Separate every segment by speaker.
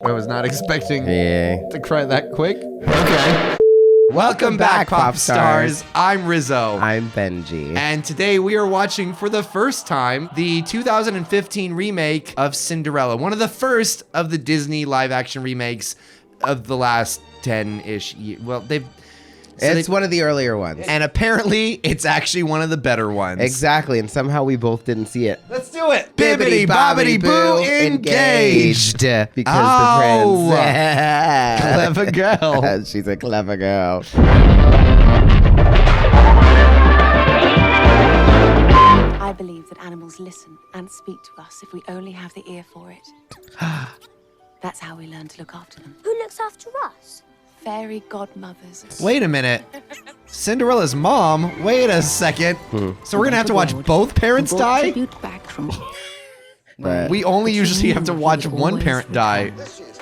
Speaker 1: I was not expecting to cry that quick. Okay. Welcome back, Pop Stars. I'm Rizzo.
Speaker 2: I'm Benji.
Speaker 1: And today we are watching for the first time the 2015 remake of Cinderella. One of the first of the Disney live action remakes of the last 10-ish years. Well,
Speaker 2: It's one of the earlier ones.
Speaker 1: And apparently, it's actually one of the better ones.
Speaker 2: Exactly, and somehow we both didn't see it.
Speaker 1: Let's do it. Bibbidi bobbidi boo, engaged.
Speaker 2: Because the prince.
Speaker 1: Clever girl.
Speaker 2: She's a clever girl.
Speaker 3: I believe that animals listen and speak to us if we only have the ear for it. That's how we learn to look after them.
Speaker 4: Who looks after us?
Speaker 3: Fairy godmothers.
Speaker 1: Wait a minute. Cinderella's mom? Wait a second. So we're going to have to watch both parents die?
Speaker 2: But,
Speaker 1: We only usually have to watch one parent die.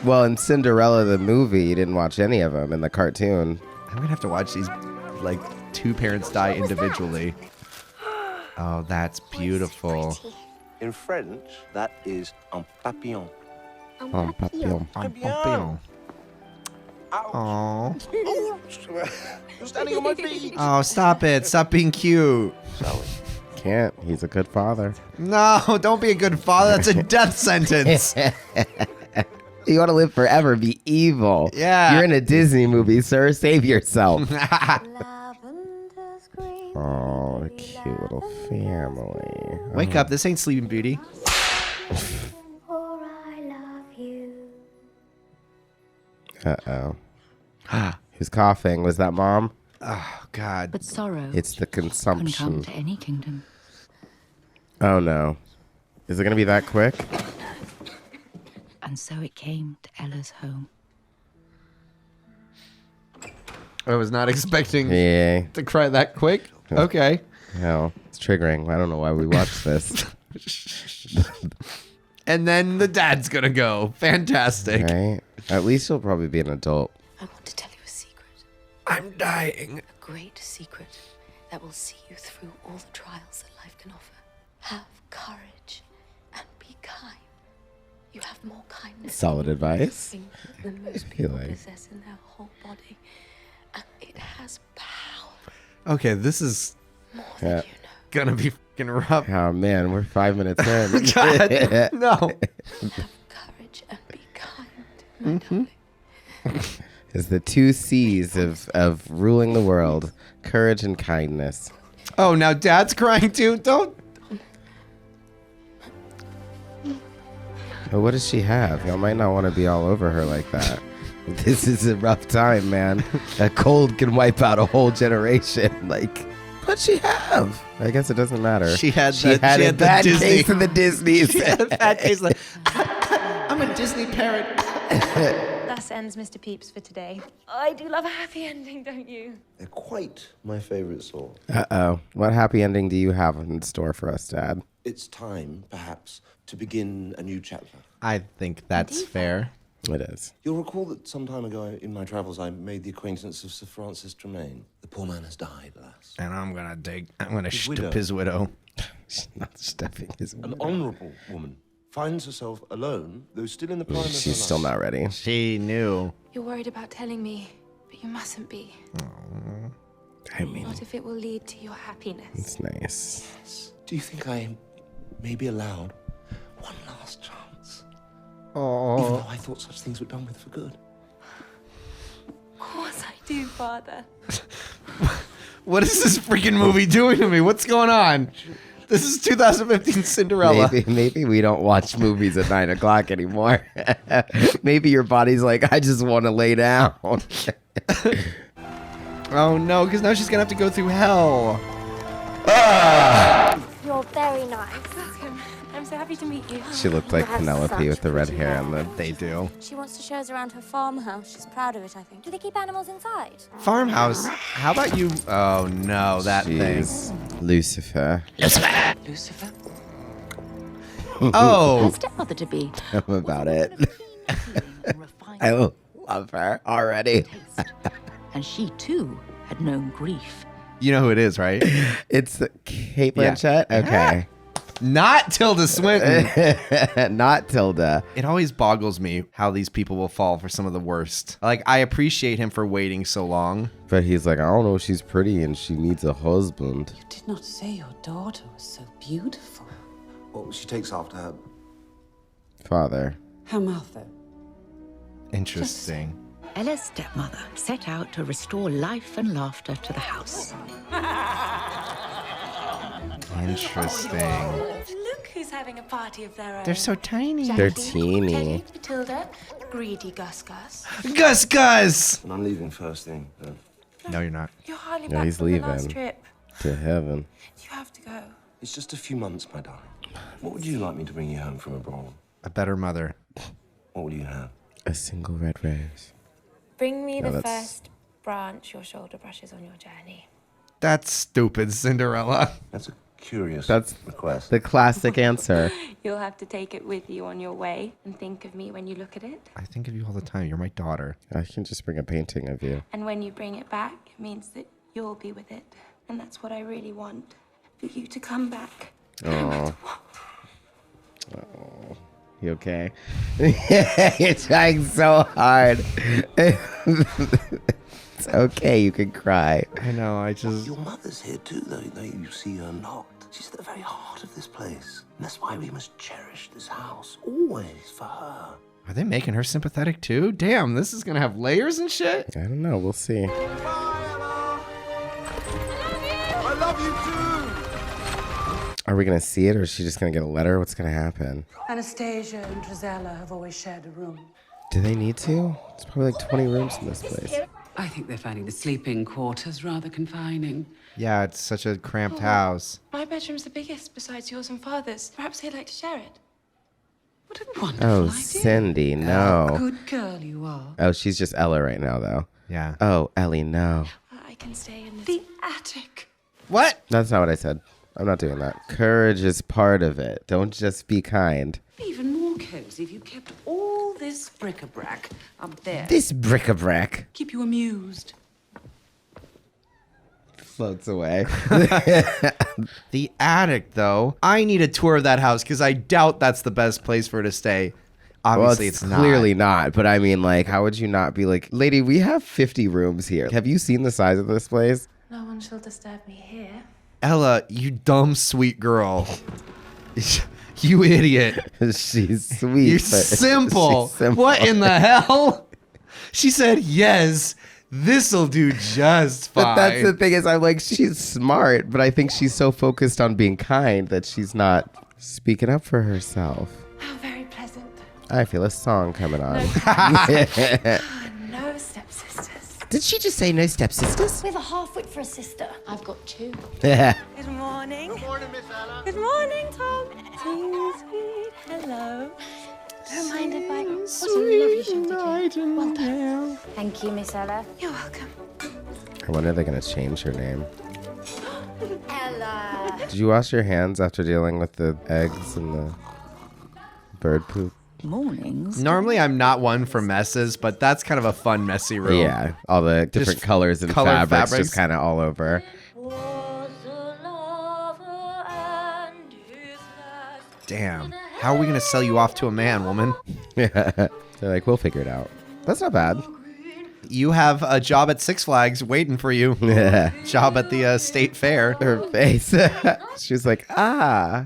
Speaker 2: well, in Cinderella, the movie, you didn't watch any of them in the cartoon.
Speaker 1: I'm going to have to watch these, like, two parents die individually. Oh, that's beautiful.
Speaker 5: In French, that is un papillon.
Speaker 2: Oh, papillon.
Speaker 1: Papillon. Oh.
Speaker 5: You're standing on my feet.
Speaker 1: Oh, stop it. Stop being cute.
Speaker 2: Can't. He's a good father.
Speaker 1: No, don't be a good father. That's a death sentence.
Speaker 2: You want to live forever, be evil.
Speaker 1: Yeah.
Speaker 2: You're in a Disney movie, sir. Save yourself. Oh, a cute little family.
Speaker 1: Wake up. This ain't Sleeping Beauty.
Speaker 2: Uh-oh. Who's coughing? Was that mom?
Speaker 1: Oh, God.
Speaker 3: But sorrow
Speaker 2: It's the
Speaker 3: can
Speaker 2: consumption.
Speaker 3: come to any kingdom.
Speaker 2: Oh, no. Is it going to be that quick?
Speaker 3: And so it came to Ella's home.
Speaker 1: I was not expecting
Speaker 2: Yeah.
Speaker 1: to cry that quick. Okay.
Speaker 2: Hell, it's triggering. I don't know why we watched this.
Speaker 1: And then the dad's gonna go. Fantastic.
Speaker 2: Right? At least you'll probably be an adult.
Speaker 3: I want to tell you a secret.
Speaker 1: I'm dying.
Speaker 3: A great secret that will see you through all the trials that life can offer. Have courage and be kind. You have more kindness
Speaker 2: Solid advice.
Speaker 3: than most
Speaker 2: feel
Speaker 3: people
Speaker 2: like-
Speaker 3: possess in their whole body. And it has power
Speaker 1: Okay, this is
Speaker 3: more
Speaker 2: Yeah.
Speaker 3: than you know.
Speaker 1: gonna be fucking rough.
Speaker 2: Oh, man. We're 5 minutes in.
Speaker 1: God, no.
Speaker 3: Have courage and be kind, my darling.
Speaker 2: It's the two C's of ruling the world. Courage and kindness.
Speaker 1: Oh, now dad's crying too? Don't.
Speaker 2: Oh, what does she have? Y'all might not want to be all over her like that. This is a rough time, man. A cold can wipe out a whole generation. Like, what'd she have? I guess it doesn't matter.
Speaker 1: She had
Speaker 2: a
Speaker 1: the
Speaker 2: bad
Speaker 1: Disney.
Speaker 2: case of the Disneys.
Speaker 1: She had a bad case. Like, I'm a Disney parent.
Speaker 4: Thus ends Mr. Peeps for today. I do love a happy ending, don't you?
Speaker 5: They're quite my favorite sort.
Speaker 2: Uh-oh. What happy ending do you have in store for us, Dad?
Speaker 5: It's time, perhaps, to begin a new chapter.
Speaker 1: I think that's fair.
Speaker 2: It is.
Speaker 5: You'll recall that some time ago in my travels, I made the acquaintance of Sir Francis Tremaine. The poor man has died, alas.
Speaker 1: And I'm gonna
Speaker 5: His
Speaker 1: stuff
Speaker 5: widow.
Speaker 1: his widow.
Speaker 2: She's not stuffing his...
Speaker 5: An honourable woman finds herself alone, though still in the prime of her life.
Speaker 2: She's still not ready.
Speaker 1: She knew.
Speaker 4: You're worried about telling me, but you mustn't be.
Speaker 2: I mean,
Speaker 4: Not if it will lead to your happiness.
Speaker 2: it's nice.
Speaker 5: Do you think I may be allowed one last chance? Even
Speaker 1: Oh.
Speaker 5: though I thought such things were done with for good.
Speaker 4: Of course I do, Father.
Speaker 1: What is this freaking movie doing to me? What's going on? This is 2015 Cinderella.
Speaker 2: Maybe we don't watch movies at 9 o'clock anymore. Maybe your body's like, I just want to lay down.
Speaker 1: Oh no, because now she's gonna have to go through hell.
Speaker 4: You're very nice. I'm so happy to meet you.
Speaker 2: She looked like
Speaker 4: You have
Speaker 2: Penelope
Speaker 4: such
Speaker 2: with the red
Speaker 4: pretty
Speaker 2: hair
Speaker 4: hair.
Speaker 2: and the...
Speaker 1: They do.
Speaker 4: She wants to show us around her farmhouse. She's proud of it, I think. Do they keep animals inside?
Speaker 1: Farmhouse. How about you? Oh no, that
Speaker 2: Jeez. Lucifer.
Speaker 3: Lucifer?
Speaker 1: Oh,
Speaker 3: Stepmother to be.
Speaker 2: Tell him about it.
Speaker 3: Refined
Speaker 2: I love her already.
Speaker 3: taste. And she too had known grief.
Speaker 1: you know who it is, right?
Speaker 2: It's Cate
Speaker 1: Yeah.
Speaker 2: Blanchett? Okay.
Speaker 1: Not Tilda Swinton.
Speaker 2: Not Tilda.
Speaker 1: It always boggles me how these people will fall for some of the worst. Like, I appreciate him for waiting so long.
Speaker 2: But he's like, I don't know, she's pretty and she needs a husband.
Speaker 6: You did not say your daughter was so beautiful.
Speaker 5: Well, she takes after her
Speaker 2: Father.
Speaker 6: Her mother.
Speaker 1: Interesting.
Speaker 7: Ella's stepmother set out to restore life and laughter to the house.
Speaker 1: Interesting.
Speaker 4: Look who's having a party of their own.
Speaker 1: They're so tiny.
Speaker 2: They're teeny.
Speaker 4: Matilda, greedy Gus Gus.
Speaker 1: Gus Gus!
Speaker 5: and I'm leaving first thing.
Speaker 1: No, you're not.
Speaker 4: You're hardly
Speaker 2: No,
Speaker 4: back
Speaker 2: he's
Speaker 4: from the last
Speaker 2: leaving.
Speaker 4: trip.
Speaker 2: To heaven.
Speaker 4: You have to go.
Speaker 5: It's just a few months, my darling. What would you like me to bring you home from abroad?
Speaker 1: A better mother.
Speaker 5: What will you have?
Speaker 2: A single red rose.
Speaker 4: Bring me
Speaker 2: No,
Speaker 4: the
Speaker 2: that's-
Speaker 4: first branch your shoulder brushes on your journey.
Speaker 1: That's stupid, Cinderella.
Speaker 5: That's a curious
Speaker 2: That's
Speaker 5: request.
Speaker 2: the classic answer.
Speaker 4: You'll have to take it with you on your way and think of me when you look at it.
Speaker 1: I think of you all the time. You're my daughter.
Speaker 2: I can just bring a painting of you.
Speaker 4: And when you bring it back, it means that you'll be with it. And that's what I really want. For you to come back.
Speaker 2: Oh. You okay? You're trying so hard. It's okay, you can cry.
Speaker 1: I know, I just...
Speaker 5: Your mother's here too, though you see her not. She's at the very heart of this place. And that's why we must cherish this house, always for her.
Speaker 1: Are they making her sympathetic too? Damn, this is gonna have layers and shit?
Speaker 2: I don't know, we'll see.
Speaker 5: I love you too!
Speaker 2: Are we gonna see it or is she just gonna get a letter? What's gonna happen?
Speaker 6: Anastasia and Drizella have always shared a room.
Speaker 2: Do they need to? It's probably like 20 rooms in this place.
Speaker 6: I think they're finding the sleeping quarters rather confining.
Speaker 1: Yeah, it's such a cramped house.
Speaker 4: My bedroom's the biggest besides yours and father's. Perhaps they'd like to share it.
Speaker 6: What a wonderful
Speaker 2: Oh,
Speaker 6: idea.
Speaker 2: Cindy, no.
Speaker 6: Good girl you are.
Speaker 2: Oh, she's just Ella right now, though.
Speaker 1: Yeah.
Speaker 2: Oh, Ellie, no.
Speaker 4: I can stay in this.
Speaker 6: The attic.
Speaker 1: What?
Speaker 2: That's not what I said. I'm not doing that. Courage is part of it. Don't just be kind.
Speaker 6: Even more cozy if you kept all this bric-a-brac up there.
Speaker 2: This bric-a-brac
Speaker 6: Keep you amused.
Speaker 2: floats away.
Speaker 1: The attic, though. I need a tour of that house because I doubt that's the best place for her to stay. Obviously, it's not.
Speaker 2: clearly not. But I mean, like, how would you not be like, lady, we have 50 rooms here. Have you seen the size of this place?
Speaker 4: No one shall disturb me here.
Speaker 1: Ella, you dumb sweet girl. You idiot.
Speaker 2: She's sweet.
Speaker 1: You're
Speaker 2: but
Speaker 1: simple.
Speaker 2: she's simple.
Speaker 1: What in the hell? She said, yes, this'll do just fine.
Speaker 2: But that's the thing is, I'm like, she's smart, but I think she's so focused on being kind that she's not speaking up for herself.
Speaker 4: How very pleasant.
Speaker 2: I feel a song coming on.
Speaker 4: No stepsisters.
Speaker 2: Did she just say no stepsisters?
Speaker 3: With a half-wit for a sister. I've got two.
Speaker 2: Yeah.
Speaker 4: Good morning. Good morning, Miss Ella. Good morning, Tom. Sweet. Hello.
Speaker 3: Don't mind if I... What a lovely shelter. Well done. Thank you, Miss Ella.
Speaker 4: You're welcome.
Speaker 2: I wonder if they're going to change her name.
Speaker 3: Ella.
Speaker 2: Did you wash your hands after dealing with the eggs and the bird poop?
Speaker 7: Mornings.
Speaker 1: Normally, I'm not one for messes, but that's kind of a fun, messy room.
Speaker 2: Yeah, all the different colors and
Speaker 1: colored
Speaker 2: fabrics
Speaker 1: fabrics.
Speaker 2: just kind of all over.
Speaker 1: Damn. How are we going to sell you off to a man, woman?
Speaker 2: Yeah. They're like, we'll figure it out. That's not bad.
Speaker 1: You have a job at Six Flags waiting for you.
Speaker 2: Yeah.
Speaker 1: Job at the state fair.
Speaker 2: Her face. She was like, ah.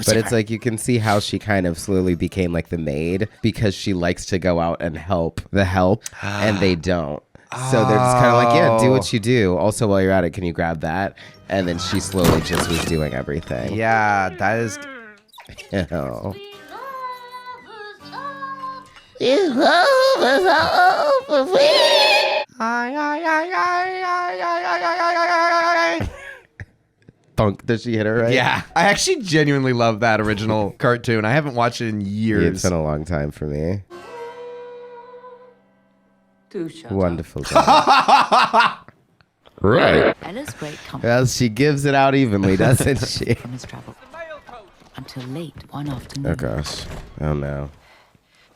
Speaker 2: But it's like you can see how she kind of slowly became like the maid because she likes to go out and help the help and they don't. So they're just kind of like, yeah, do what you do. Also, while you're at it, can you grab that? And then she slowly just was doing everything.
Speaker 1: Yeah, that is...
Speaker 2: Oh. Thunk. Does she hit her right?
Speaker 1: Yeah. I actually genuinely love that original cartoon. I haven't watched it in
Speaker 2: It's
Speaker 1: years.
Speaker 2: been a long time for me.
Speaker 6: Do shut
Speaker 2: Wonderful job. Right.
Speaker 7: Ella's great company
Speaker 2: Well, she gives it out evenly, doesn't she?
Speaker 7: from his travel. Until late one afternoon.
Speaker 2: Oh, gosh. Oh, no.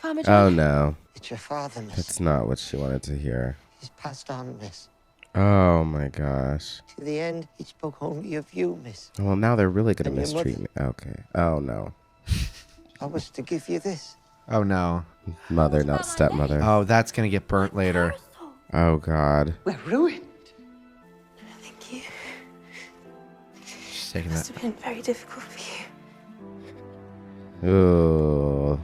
Speaker 3: Farmer John.
Speaker 2: Oh no,
Speaker 8: It's your father, miss.
Speaker 2: that's not what she wanted to hear.
Speaker 8: He's passed on, miss.
Speaker 2: Oh my gosh.
Speaker 8: To the end, he spoke only of you, miss.
Speaker 2: Well, now they're really gonna
Speaker 8: And your
Speaker 2: mistreat me. Okay. Oh no.
Speaker 8: I was to give you this.
Speaker 1: Oh no.
Speaker 2: Mother, not stepmother.
Speaker 1: Oh, that's gonna get burnt later.
Speaker 2: Oh God.
Speaker 6: We're ruined.
Speaker 3: Thank you.
Speaker 1: She's taking
Speaker 3: Must
Speaker 1: that.
Speaker 3: have been very difficult for you.
Speaker 2: Ooh.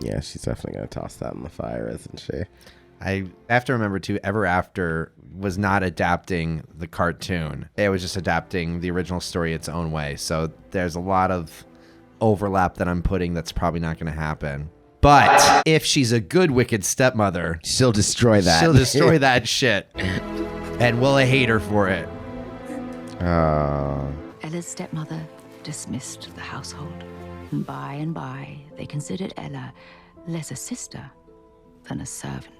Speaker 2: Yeah, she's definitely gonna toss that in the fire, isn't she?
Speaker 1: I have to remember too, Ever After was not adapting the cartoon. It was just adapting the original story its own way. So there's a lot of overlap that I'm putting that's probably not going to happen. But if she's a good wicked stepmother,
Speaker 2: She'll destroy that.
Speaker 1: she'll destroy that shit. And we'll hate her for it.
Speaker 2: Oh.
Speaker 7: Ella's stepmother dismissed the household. And by, they considered Ella less a sister than a servant.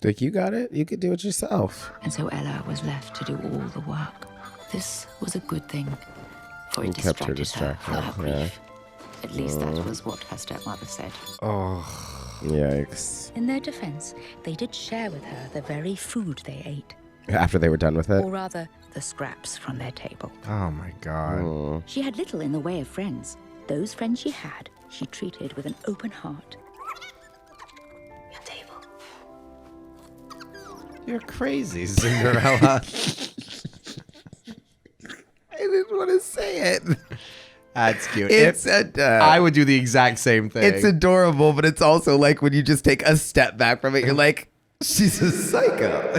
Speaker 2: Like, you got it. You could do it yourself.
Speaker 7: And so Ella was left to do all the work. This was a good thing, for it
Speaker 2: And kept her
Speaker 7: distracted her from her
Speaker 2: distracted, yeah.
Speaker 7: grief. At least that was what her stepmother said.
Speaker 2: Yikes.
Speaker 7: In their defense, they did share with her the very food they ate,
Speaker 2: After they were done with it?
Speaker 7: or rather, the scraps from their table.
Speaker 1: Oh my God.
Speaker 2: Oh.
Speaker 7: She had little in the way of friends. Those friends she had, she treated with an open heart.
Speaker 3: Your table.
Speaker 1: You're crazy, Cinderella.
Speaker 2: I didn't want to say it.
Speaker 1: That's cute.
Speaker 2: I
Speaker 1: I would do the exact same thing.
Speaker 2: It's adorable, but it's also like when you just take a step back from it, you're like, she's a psycho.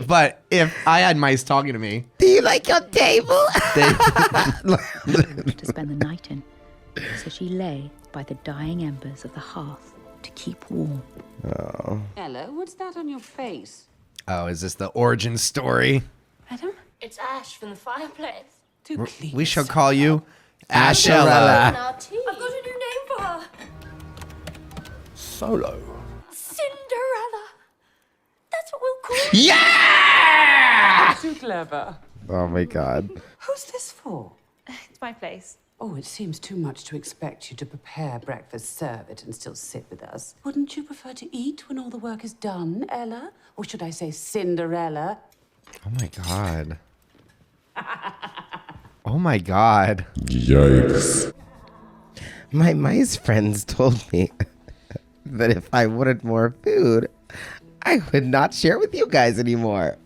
Speaker 1: But if I had mice talking to me,
Speaker 2: Do you like your table?
Speaker 7: To spend the night in. So she lay by the dying embers of the hearth to keep warm.
Speaker 6: Ella, what's that on your face?
Speaker 1: oh, is this the origin story?
Speaker 6: Madam?
Speaker 3: It's ash from the fireplace.
Speaker 6: Do please.
Speaker 1: We shall call you
Speaker 2: Ashella.
Speaker 1: Ashella.
Speaker 3: I've got a new name for her.
Speaker 5: Solo.
Speaker 3: Cinderella. That's what we'll call her.
Speaker 2: Yeah!
Speaker 6: Too clever.
Speaker 2: Oh my God.
Speaker 6: Who's this for?
Speaker 3: It's my place.
Speaker 6: Oh, it seems too much to expect you to prepare breakfast, serve it, and still sit with us. Wouldn't you prefer to eat when all the work is done, Ella? Or should I say Cinderella?
Speaker 1: Oh my God. Oh my God.
Speaker 2: Yikes. My mice friends told me that if I wanted more food, I would not share with you guys anymore.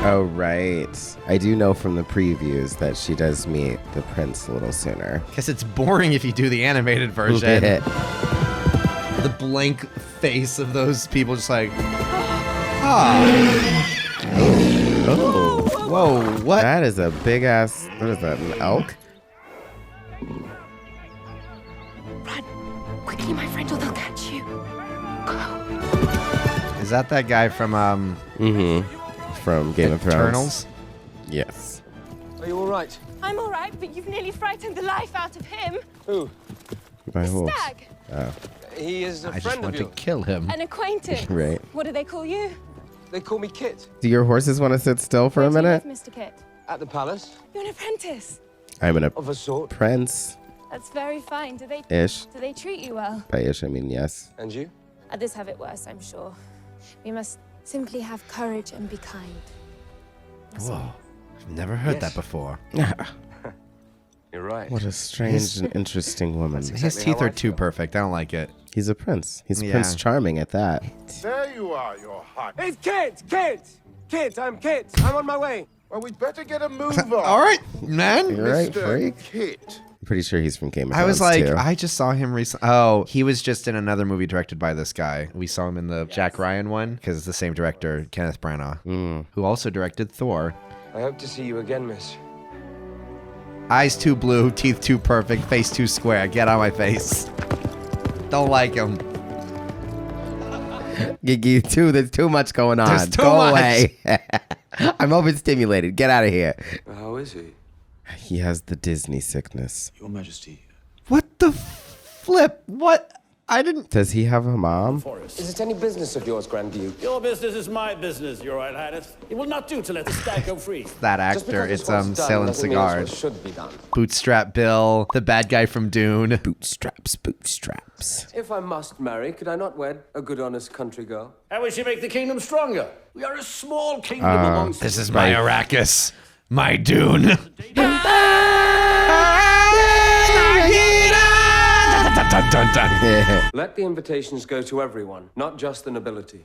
Speaker 2: Oh, right. I do know from the previews that she does meet the prince a little sooner.
Speaker 1: Guess it's boring if you do the animated version.
Speaker 2: Bit.
Speaker 1: The blank face of those people just like, ah.
Speaker 2: Oh,
Speaker 1: Whoa, what?
Speaker 2: that is a big ass. What is that? An elk?
Speaker 3: Run. Quickly, my friend, or they'll catch you.
Speaker 1: Is that guy from
Speaker 2: From Game of Thrones.
Speaker 1: Eternals?
Speaker 2: Yes.
Speaker 9: Are you all right?
Speaker 10: I'm all right, but you've nearly frightened the life out of him.
Speaker 9: Who?
Speaker 2: By wolves.
Speaker 10: Stag.
Speaker 2: Oh,
Speaker 9: He is a
Speaker 1: I just
Speaker 9: friend
Speaker 1: want
Speaker 9: of
Speaker 1: to
Speaker 9: yours.
Speaker 1: kill him.
Speaker 10: An acquaintance.
Speaker 2: right.
Speaker 10: What do they call you?
Speaker 9: They call me Kit.
Speaker 2: Do your horses want to sit still for a
Speaker 10: Where do you
Speaker 2: minute?
Speaker 10: live, Mr. Kit?
Speaker 9: At the palace,
Speaker 10: You're an apprentice.
Speaker 2: I'm an
Speaker 9: of a sort.
Speaker 2: prince-ish.
Speaker 10: That's very fine. Do they treat you well?
Speaker 2: By ish, I mean yes.
Speaker 9: And you?
Speaker 10: Others have it worse, I'm sure. We must simply have courage and be kind.
Speaker 1: Whoa. I've never heard
Speaker 9: Yes.
Speaker 1: that before.
Speaker 9: You're right.
Speaker 2: What a strange and interesting woman.
Speaker 1: His
Speaker 9: exactly
Speaker 1: teeth
Speaker 9: how
Speaker 1: are
Speaker 9: I
Speaker 1: too
Speaker 9: feel.
Speaker 1: perfect. I don't like it.
Speaker 2: He's a prince. He's
Speaker 1: Yeah.
Speaker 2: Prince Charming at that.
Speaker 11: There you are, your hot.
Speaker 9: It's Kit! Kit! Kit, I'm Kit. I'm on my way.
Speaker 11: Well, we'd better get a move on.
Speaker 1: All right, man.
Speaker 2: You're right,
Speaker 11: Mr.
Speaker 2: freak.
Speaker 11: Kit.
Speaker 2: I'm pretty sure he's from Game of
Speaker 1: I was
Speaker 2: Thrones,
Speaker 1: like,
Speaker 2: too.
Speaker 1: I just saw him recently. Oh, he was just in another movie directed by this guy. We saw him in the Jack Ryan one because it's the same director, Kenneth Branagh, who also directed Thor.
Speaker 9: I hope to see you again, miss.
Speaker 1: Eyes too blue, teeth too perfect, face too square. Get on my face. Don't like him.
Speaker 2: Gigi, there's too much going on.
Speaker 1: There's too
Speaker 2: Go
Speaker 1: much.
Speaker 2: away. I'm overstimulated. Get out of here.
Speaker 9: How is he?
Speaker 2: He has the Disney sickness.
Speaker 11: Your Majesty.
Speaker 1: What the flip? What? I didn't.
Speaker 2: Does he have a mom?
Speaker 9: Is it any business of yours, Grand Duke?
Speaker 12: Your business is my business, Your Royal Highness. It will not do to let the stag go free.
Speaker 1: That
Speaker 9: Just
Speaker 1: actor,
Speaker 9: because
Speaker 1: it's
Speaker 9: what's done
Speaker 1: Stellan
Speaker 9: doesn't mean it's what
Speaker 1: Skarsgård.
Speaker 9: should be done.
Speaker 1: Bootstrap Bill, the bad guy from Dune.
Speaker 2: Bootstraps.
Speaker 9: If I must marry, could I not wed a good, honest country girl?
Speaker 12: How will she make the kingdom stronger? We are a small kingdom amongst...
Speaker 1: This is my Arrakis, my Dune. Dun, dun, dun.
Speaker 9: Let the invitations go to everyone, not just the nobility.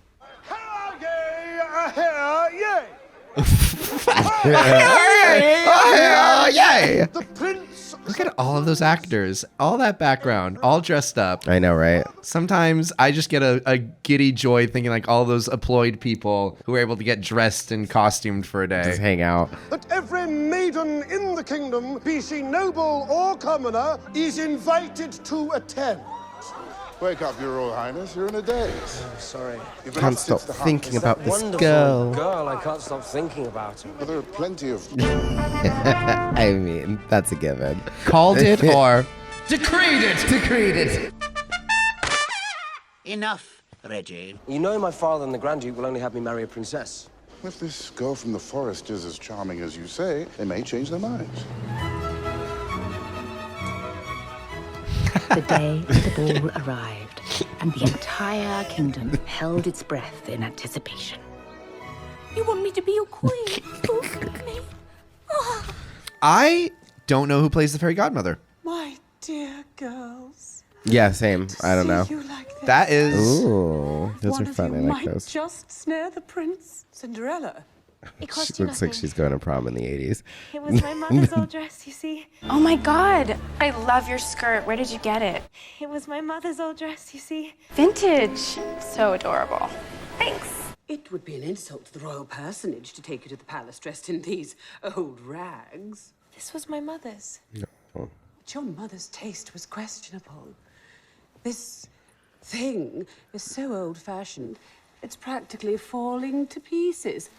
Speaker 1: Yay!
Speaker 11: The prince.
Speaker 1: Look at all of those actors, all that background, all dressed up.
Speaker 2: I know, right?
Speaker 1: Sometimes I just get a giddy joy thinking like all those employed people who are able to get dressed and costumed for a day.
Speaker 2: Just hang out.
Speaker 11: That every maiden in the kingdom, be she noble or commoner, is invited to attend. Wake up, Your Royal Highness. You're in a daze.
Speaker 9: Sorry.
Speaker 11: You've been
Speaker 2: Can't
Speaker 11: up
Speaker 2: stop
Speaker 11: since the
Speaker 2: thinking
Speaker 11: hunt.
Speaker 2: about this
Speaker 9: Wonderful
Speaker 2: girl.
Speaker 9: I can't stop thinking about her.
Speaker 11: But there are plenty of...
Speaker 2: I mean, that's a given.
Speaker 1: Called it or
Speaker 2: Decreed it.
Speaker 8: Enough, Reggie.
Speaker 9: You know my father and the Grand Duke will only have me marry a princess.
Speaker 11: If this girl from the forest is as charming as you say, they may change their minds.
Speaker 7: The day the ball arrived, and the entire kingdom held its breath in anticipation.
Speaker 4: You want me to be your queen? Me?
Speaker 1: I don't know who plays the fairy godmother.
Speaker 6: My dear girls.
Speaker 2: Yeah, same. I don't know.
Speaker 6: You like this?
Speaker 1: That is
Speaker 2: Ooh, those
Speaker 6: One
Speaker 2: are
Speaker 6: of
Speaker 2: fun. I
Speaker 6: you
Speaker 2: like
Speaker 6: might
Speaker 2: those.
Speaker 6: just snare the prince. Cinderella.
Speaker 10: It
Speaker 2: She
Speaker 10: cost you
Speaker 2: looks like
Speaker 10: nothing.
Speaker 2: she's going to prom in the 80s.
Speaker 10: It was my mother's old dress, you see.
Speaker 13: Oh my god, I love your skirt. Where did you get it?
Speaker 10: It was my mother's old dress, you see.
Speaker 13: Vintage. So adorable. Thanks.
Speaker 6: It would be an insult to the royal personage to take you to the palace dressed in these old rags.
Speaker 10: This was my mother's.
Speaker 6: But your mother's taste was questionable. This thing is so old-fashioned, it's practically falling to pieces.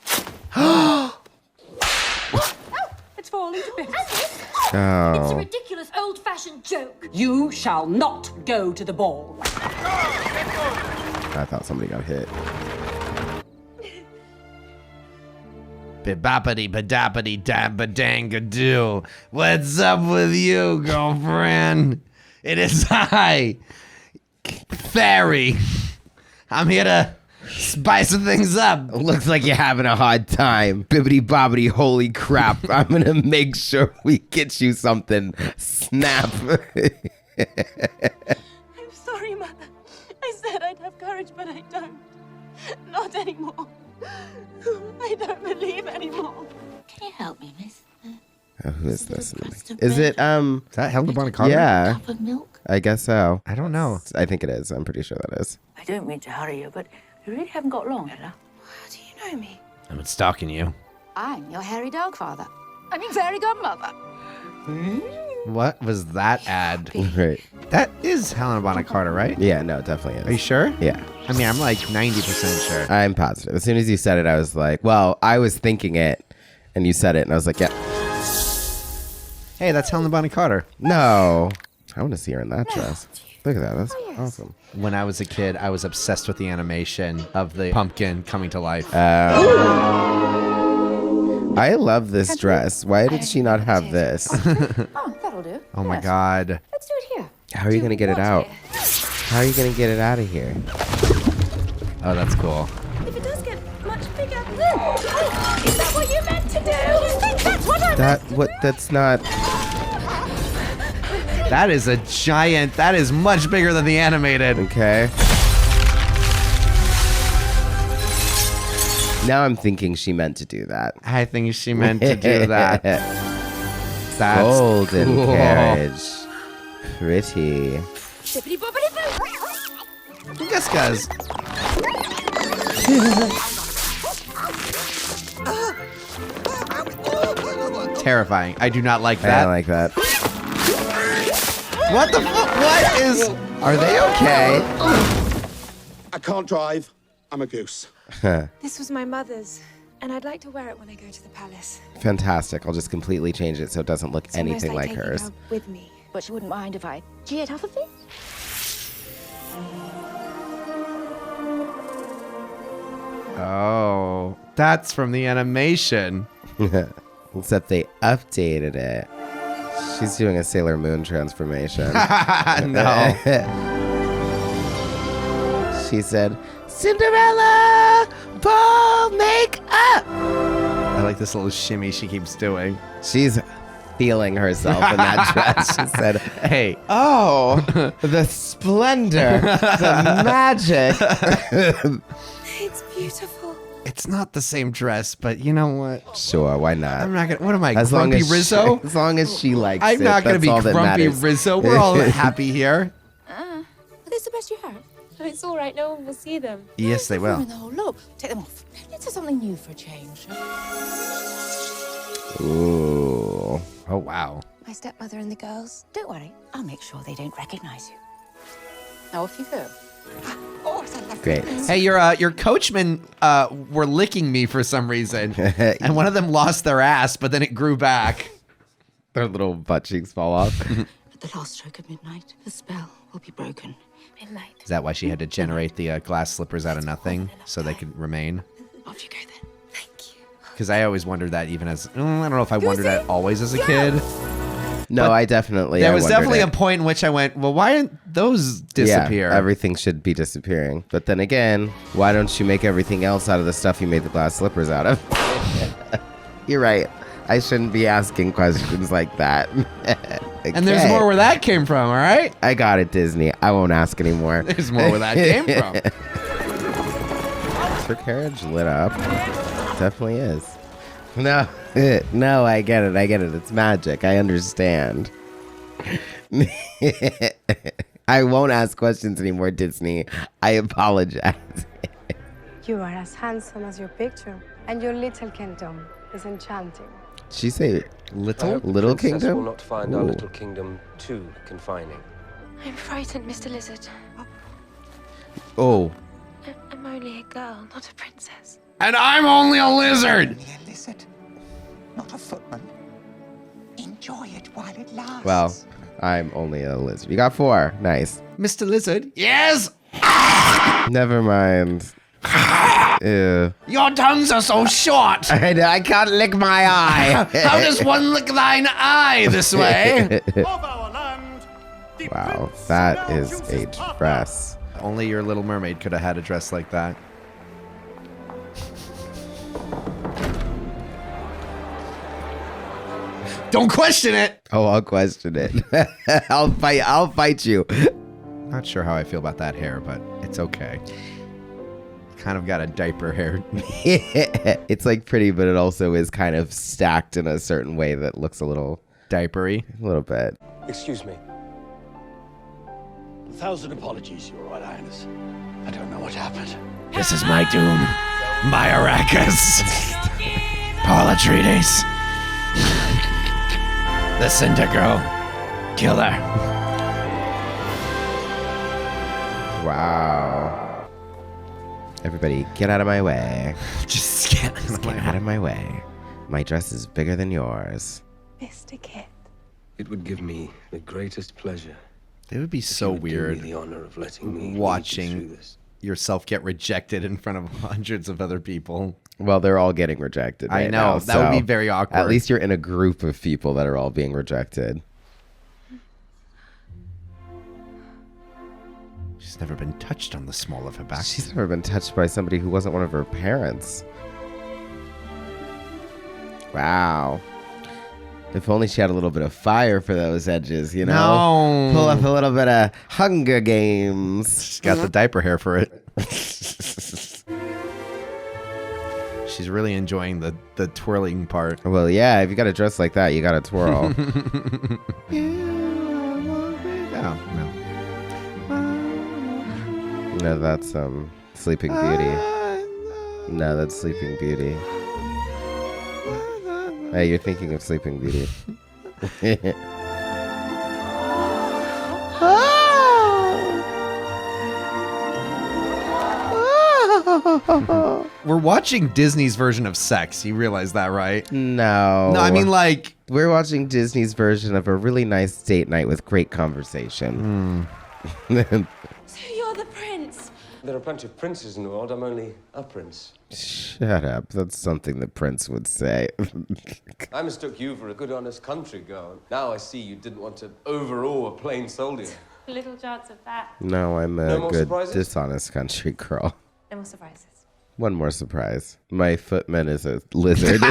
Speaker 6: It's falling to bits.
Speaker 10: It's a
Speaker 2: Oh.
Speaker 10: ridiculous old-fashioned joke.
Speaker 6: You shall not go to the ball.
Speaker 2: I thought somebody got hit.
Speaker 1: Bibappity badappity dabba-dang-a-doo. What's up with you, girlfriend? It is I, Fairy. I'm here to spice things up.
Speaker 2: Looks like you're having a hard time. Bibbity bobbity, holy crap. I'm going to make sure we get you something. Snap.
Speaker 4: I'm sorry, Mother. I said I'd have courage, but I don't. Not anymore. I don't believe anymore.
Speaker 3: Can you help me, miss?
Speaker 2: Oh, who is this?
Speaker 3: crust of
Speaker 2: Is it,
Speaker 1: Is that Helena Bonham Carter?
Speaker 2: yeah,
Speaker 3: Cup of milk?
Speaker 2: I guess so.
Speaker 1: I don't know.
Speaker 2: I think it is. I'm pretty sure that is.
Speaker 7: I don't mean to hurry you, but you really haven't got long, Ella.
Speaker 10: How do you know me?
Speaker 1: I've been stalking you.
Speaker 7: I'm your hairy dog father. I mean, fairy godmother.
Speaker 1: What was that ad?
Speaker 2: Right.
Speaker 1: That is Helena Bonham Carter, right?
Speaker 2: Yeah, no, it definitely is.
Speaker 1: Are you sure?
Speaker 2: Yeah.
Speaker 1: I mean, I'm like 90% sure.
Speaker 2: I'm positive. As soon as you said it, I was like, well, I was thinking it, and you said it, and I was like, yeah.
Speaker 1: Hey, that's Helena Bonham Carter.
Speaker 2: No. I want to see her in that dress. Look at that. That's awesome.
Speaker 1: When I was a kid, I was obsessed with the animation of the pumpkin coming to life.
Speaker 2: I love this dress. Why did she not have this?
Speaker 7: Oh, that'll do.
Speaker 1: Oh my God.
Speaker 7: Let's do it here.
Speaker 2: How are you going to get it out? How are you going to get it out of here?
Speaker 1: Oh, that's cool.
Speaker 10: If it does get much bigger. Is that what you meant to do? You think that's what I
Speaker 2: That's not.
Speaker 1: That is a giant. That is much bigger than the animated.
Speaker 2: Okay. Now I'm thinking she meant to do that.
Speaker 1: I think she meant to do that. That's
Speaker 2: Golden
Speaker 1: cool.
Speaker 2: carriage. Pretty.
Speaker 10: Bippity boppity boo.
Speaker 1: Yes, guys. Terrifying. I do not like
Speaker 2: I
Speaker 1: that.
Speaker 2: don't like that.
Speaker 1: What the fuck? What is? Are they okay?
Speaker 11: I can't drive. I'm a goose.
Speaker 10: This was my mother's, and I'd like to wear it when I go to the palace.
Speaker 2: Fantastic. I'll just completely change it so it doesn't look
Speaker 10: It's almost
Speaker 2: anything like
Speaker 10: taking
Speaker 2: hers.
Speaker 10: her with me.
Speaker 7: But she wouldn't mind if I cheered off of it?
Speaker 1: Oh, that's from the animation.
Speaker 2: Except they updated it. She's doing a Sailor Moon transformation.
Speaker 1: No.
Speaker 2: She said, Cinderella, ball make up.
Speaker 1: I like this little shimmy she keeps doing.
Speaker 2: She's feeling herself in that dress. She said,
Speaker 1: hey.
Speaker 2: Oh, the splendor, the magic.
Speaker 10: It's beautiful.
Speaker 1: It's not the same dress, but you know what?
Speaker 2: Sure, why not?
Speaker 1: I'm not gonna. What am I,
Speaker 2: as
Speaker 1: grumpy Rizzo?
Speaker 2: As long as she likes it.
Speaker 1: I'm not gonna be grumpy Rizzo. We're all happy here.
Speaker 13: Are these the best you have? Oh, it's all right. No one will see them.
Speaker 1: Yes, they will.
Speaker 10: No, look, take them off. Let's have something new for a change.
Speaker 2: Ooh.
Speaker 1: Oh, wow.
Speaker 3: My stepmother and the girls.
Speaker 10: Don't worry, I'll make sure they don't recognize you. Now off you go. Oh,
Speaker 2: great.
Speaker 1: Hey, your coachmen were licking me for some reason, and one of them lost their ass, but then it grew back.
Speaker 2: Their little butt cheeks fall off.
Speaker 10: At the last stroke of midnight, the spell will be broken.
Speaker 3: Midnight.
Speaker 1: Is that why she had to generate the glass slippers out of nothing so they could remain?
Speaker 10: Off you go then.
Speaker 3: Thank you.
Speaker 1: Because I always wondered that even as, I don't know if I wondered that always as a kid.
Speaker 2: No,
Speaker 1: But
Speaker 2: I definitely.
Speaker 1: There
Speaker 2: I
Speaker 1: was
Speaker 2: wondered
Speaker 1: definitely
Speaker 2: it.
Speaker 1: a point in which I went, well, why didn't those disappear?
Speaker 2: Yeah, everything should be disappearing. But then again, why don't you make everything else out of the stuff you made the glass slippers out of? You're right. I shouldn't be asking questions like that.
Speaker 1: And there's more where that came from, all right?
Speaker 2: I got it, Disney. I won't ask anymore.
Speaker 1: There's more where that came from.
Speaker 2: Is her carriage lit up? Definitely is. No, no, I get it. I get it. It's magic. I understand. I won't ask questions anymore, Disney. I apologize.
Speaker 14: You are as handsome as your picture, and your little kingdom is enchanting.
Speaker 2: She say little
Speaker 15: Princess
Speaker 2: kingdom?
Speaker 15: will not find our
Speaker 2: Ooh.
Speaker 15: little kingdom too confining.
Speaker 13: I'm frightened, Mr. Lizard.
Speaker 2: Oh.
Speaker 13: I'm only a girl, not a princess.
Speaker 1: And I'm only a lizard.
Speaker 8: Only a lizard, not a footman. Enjoy it while it lasts.
Speaker 2: Well, I'm only a lizard. You got 4. Nice.
Speaker 1: Mr. Lizard? Yes!
Speaker 2: Never mind. Ew.
Speaker 1: Your tongues are so short.
Speaker 2: I can't lick my eye.
Speaker 1: How does one lick thine eye this way?
Speaker 2: Wow, that is a dress.
Speaker 1: Only your Little Mermaid could have had a dress like that. Don't question it.
Speaker 2: Oh, I'll question it. I'll fight you.
Speaker 1: Not sure how I feel about that hair, but it's okay. Kind of got a diaper hair.
Speaker 2: It's like pretty, but it also is kind of stacked in a certain way that looks a little
Speaker 1: diapery.
Speaker 2: A little bit.
Speaker 12: Excuse me. 1,000 apologies, Your Royal Highness. I don't know what happened.
Speaker 1: This is my doom. My Arrakis. Paula Atreides. The Cinder Girl. Killer.
Speaker 2: Wow. Everybody, get out of my way.
Speaker 1: Just get
Speaker 2: out of my way. My dress is bigger than yours.
Speaker 14: Mr. Kit.
Speaker 15: It would give me the greatest pleasure.
Speaker 1: It would be so weird
Speaker 15: the honor of letting me
Speaker 1: watching yourself get rejected in front of hundreds of other people.
Speaker 2: Well, they're all getting rejected.
Speaker 1: I
Speaker 2: right
Speaker 1: know.
Speaker 2: now,
Speaker 1: That would be
Speaker 2: so
Speaker 1: very awkward.
Speaker 2: At least you're in a group of people that are all being rejected.
Speaker 1: She's never been touched on the small of her back.
Speaker 2: She's never been touched by somebody who wasn't one of her parents. Wow. If only she had a little bit of fire for those edges, you know?
Speaker 1: No.
Speaker 2: Pull up a little bit of Hunger Games.
Speaker 1: She's got the diaper hair for it. She's really enjoying the twirling part.
Speaker 2: Well, yeah, if you got a dress like that, you got to twirl. No, that's Sleeping Beauty. No, that's Sleeping Beauty. Hey, you're thinking of Sleeping Beauty.
Speaker 1: We're watching Disney's version of sex. You realize that, right?
Speaker 2: No.
Speaker 1: No, I mean like
Speaker 2: we're watching Disney's version of a really nice date night with great conversation.
Speaker 10: So you're
Speaker 15: There are plenty of princes in the world. I'm only a prince.
Speaker 2: Shut up. That's something the prince would say.
Speaker 15: I mistook you for a good, honest country girl. Now I see you didn't want to overawe a plain soldier.
Speaker 13: Little chance of that.
Speaker 2: No, I'm a
Speaker 15: No more
Speaker 2: good,
Speaker 15: surprises?
Speaker 2: dishonest country girl.
Speaker 13: No more surprises.
Speaker 2: One more surprise. My footman is a lizard.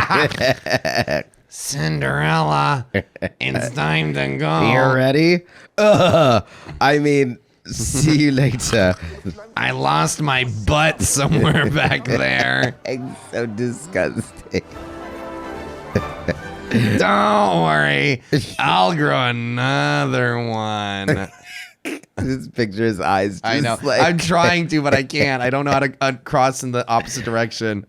Speaker 1: Cinderella, it's time to go.
Speaker 2: You ready? I mean, see you later.
Speaker 1: I lost my butt somewhere back there.
Speaker 2: It's so disgusting.
Speaker 1: Don't worry, I'll grow another one.
Speaker 2: Just picture his eyes.
Speaker 1: I know.
Speaker 2: Like...
Speaker 1: I'm trying to, but I can't. I don't know how to cross in the opposite direction.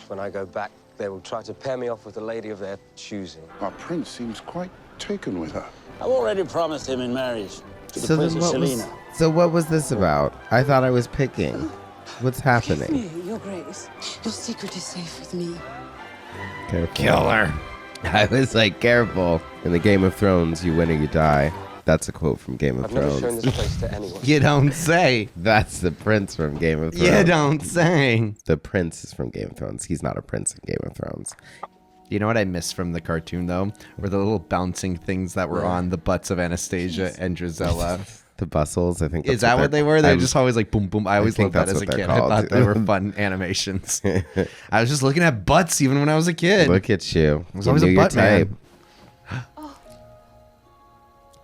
Speaker 15: When I go back, they will try to pair me off with a lady of their choosing.
Speaker 11: Our prince seems quite taken with her.
Speaker 12: I've already promised him in marriage to the
Speaker 2: So, then
Speaker 12: Princess
Speaker 2: what was,
Speaker 12: Helena.
Speaker 2: so what was this about? I thought I was picking. What's happening?
Speaker 6: Forgive me, Your Grace. Your secret is safe with me.
Speaker 2: Careful.
Speaker 1: Kill her.
Speaker 2: I was like, careful. In the Game of Thrones, you win or you die. That's a quote from Game of
Speaker 15: I've never shown
Speaker 2: Thrones.
Speaker 15: this place to anyone.
Speaker 1: You don't say.
Speaker 2: That's the prince from Game of Thrones.
Speaker 1: You don't say.
Speaker 2: The prince is from Game of Thrones. He's not a prince in Game of Thrones.
Speaker 1: You know what I missed from the cartoon, though? Were the little bouncing things that were on the butts of Anastasia and Drizella.
Speaker 2: The bustles, I think.
Speaker 1: Is that what they were? They're just always like boom, boom. I always
Speaker 2: think
Speaker 1: loved that
Speaker 2: that's
Speaker 1: as a
Speaker 2: what they're
Speaker 1: kid. I
Speaker 2: called.
Speaker 1: thought they were fun animations. I was just looking at butts even when I was a kid.
Speaker 2: Look at you.
Speaker 1: I was
Speaker 2: You
Speaker 1: always
Speaker 2: knew
Speaker 1: a
Speaker 2: your
Speaker 1: butt man.
Speaker 2: type.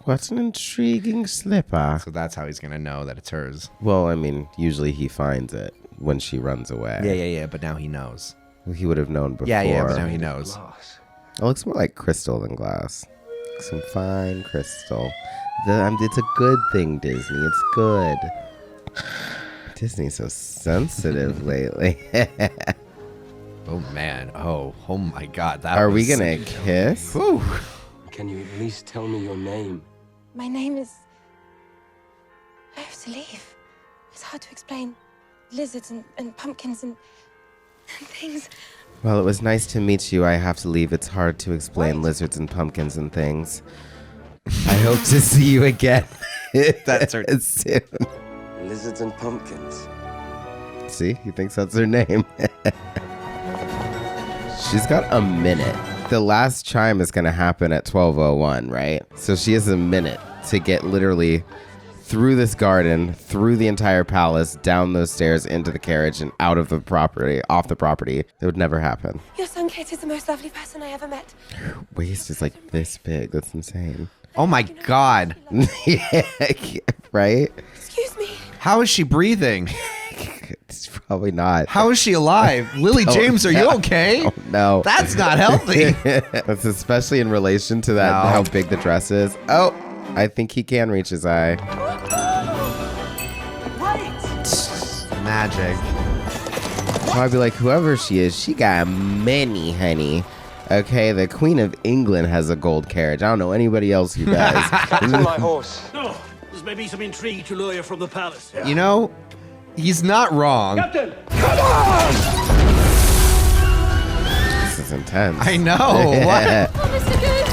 Speaker 2: What an intriguing slipper.
Speaker 1: So that's how he's going to know that it's hers.
Speaker 2: Well, I mean, usually he finds it when she runs away.
Speaker 1: Yeah. But now he knows.
Speaker 2: Well, he would have known before.
Speaker 1: Yeah, but now he knows.
Speaker 2: It looks more like crystal than glass. Some fine crystal. It's a good thing, Disney. It's good. Disney's so sensitive lately.
Speaker 1: Oh, man. Oh my God.
Speaker 2: Are we going to kiss?
Speaker 1: Whew.
Speaker 15: Can you at least tell me your name?
Speaker 3: My name is... I have to leave. It's hard to explain. Lizards and pumpkins and things.
Speaker 2: Well, it was nice to meet you. I have to leave. It's hard to explain lizards and pumpkins and things. I hope to see you again.
Speaker 1: That's her.
Speaker 2: Soon.
Speaker 15: Lizards and pumpkins.
Speaker 2: See, he thinks that's her name. She's got a minute. The last chime is going to happen at 12:01, right? So she has a minute to get literally through this garden, through the entire palace, down those stairs, into the carriage, and out of the property, off the property. It would never happen.
Speaker 3: Your son, Kate, is the most lovely person I ever met.
Speaker 2: Her waist is like this big. That's insane.
Speaker 1: Oh my God.
Speaker 2: Yeah, right?
Speaker 3: Excuse me.
Speaker 1: How is she breathing?
Speaker 2: It's probably not.
Speaker 1: How is she alive? Lily James, are you okay?
Speaker 2: Oh, no.
Speaker 1: That's not healthy.
Speaker 2: That's especially in relation to that, how big the dress is. Oh, I think he can reach his eye.
Speaker 1: Magic.
Speaker 2: So I'd be like, whoever she is, she got many, honey. Okay, the Queen of England has a gold carriage. I don't know anybody else, you guys.
Speaker 15: That's on my horse.
Speaker 12: No, there's maybe some intrigue to lure you from the palace.
Speaker 1: You know, he's not wrong.
Speaker 12: Captain, come on!
Speaker 2: This is intense.
Speaker 1: I know. What?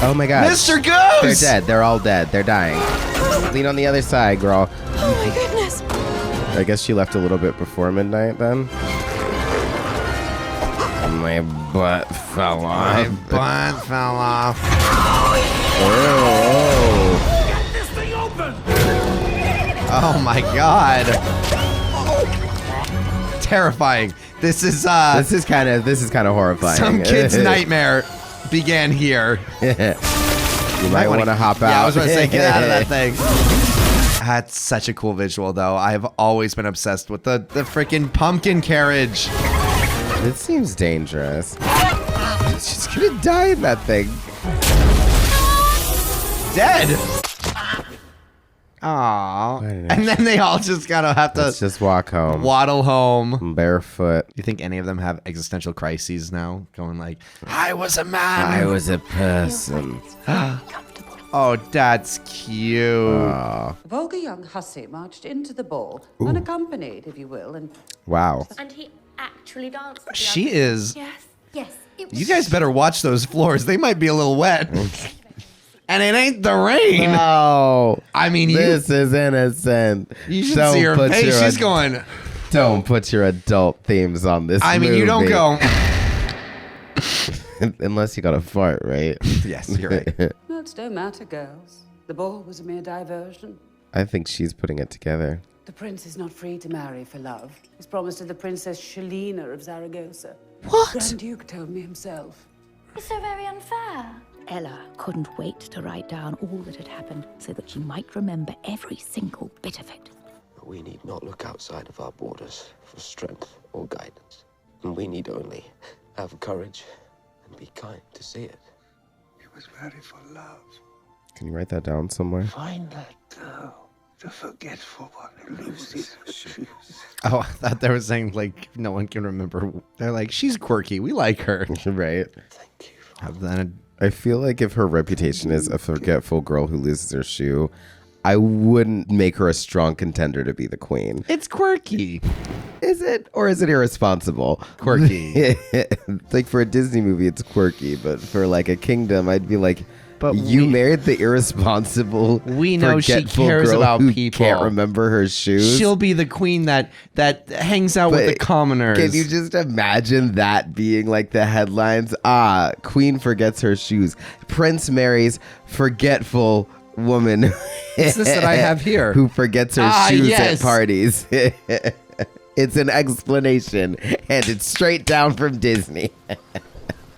Speaker 2: Oh my God.
Speaker 1: Mr. Goose!
Speaker 2: They're dead. They're all dead. They're dying. Lean on the other side, girl.
Speaker 3: Oh my goodness.
Speaker 2: I guess she left a little bit before midnight then. My butt fell off.
Speaker 1: My butt fell off.
Speaker 2: Oh.
Speaker 12: Get this thing open!
Speaker 1: Oh my God. Terrifying. This is
Speaker 2: kind of horrifying.
Speaker 1: Some kid's nightmare began here.
Speaker 2: You might want to hop out.
Speaker 1: Yeah, I was going to say, get out of that thing. That's such a cool visual, though. I've always been obsessed with the freaking pumpkin carriage.
Speaker 2: It seems dangerous. She's gonna die in that thing.
Speaker 1: Dead. Aww. And then they all just gotta have to
Speaker 2: just walk home.
Speaker 1: Waddle home.
Speaker 2: Barefoot.
Speaker 1: You think any of them have existential crises now? Going like, I was a man.
Speaker 2: I was a person.
Speaker 1: Oh, that's cute.
Speaker 6: A vulgar young hussy marched into the ball, unaccompanied, if you will, and...
Speaker 2: Wow.
Speaker 13: And he actually danced.
Speaker 1: She is...
Speaker 13: Yes. It
Speaker 1: You guys better watch those floors. They might be a little wet. And it ain't the rain.
Speaker 2: No.
Speaker 1: I mean,
Speaker 2: this is innocent.
Speaker 1: You should see her face. She's going.
Speaker 2: Don't put your adult themes on this
Speaker 1: I mean,
Speaker 2: movie.
Speaker 1: you don't go.
Speaker 2: Unless you got a fart, right?
Speaker 1: Yes, you're right.
Speaker 6: Words don't matter, girls. The ball was a mere diversion.
Speaker 2: I think she's putting it together.
Speaker 6: The prince is not free to marry for love. He's promised to the Princess Helena of Zaragoza.
Speaker 7: What?
Speaker 6: Grand Duke told me himself.
Speaker 13: It's so very unfair.
Speaker 7: Ella couldn't wait to write down all that had happened so that she might remember every single bit of it.
Speaker 5: We need not look outside of our borders for strength or guidance. And we need only have courage and be kind to see it.
Speaker 11: It was very for love.
Speaker 2: Can you write that down somewhere?
Speaker 11: Find that girl, the forgetful one who loses her shoes.
Speaker 1: Oh, I thought they were saying, like, no one can remember. They're like, she's quirky. We like her.
Speaker 2: Right.
Speaker 5: Thank you.
Speaker 1: Then
Speaker 2: I feel like if her reputation is a forgetful girl who loses her shoe, I wouldn't make her a strong contender to be the queen.
Speaker 1: it's quirky.
Speaker 2: Is it? Or is it irresponsible?
Speaker 1: Quirky.
Speaker 2: Like for a Disney movie, it's quirky. But for like a kingdom, I'd be like,
Speaker 1: But
Speaker 2: you married the irresponsible,
Speaker 1: We know she
Speaker 2: forgetful
Speaker 1: cares
Speaker 2: girl
Speaker 1: about
Speaker 2: who
Speaker 1: people.
Speaker 2: can't remember her shoes.
Speaker 1: She'll be the queen that hangs out with the commoners.
Speaker 2: Can you just imagine that being like the headlines? Queen forgets her shoes. Prince marries forgetful woman.
Speaker 1: What's this that I have here?
Speaker 2: Who forgets her shoes
Speaker 1: yes.
Speaker 2: at parties. It's an explanation, and it's straight down from Disney.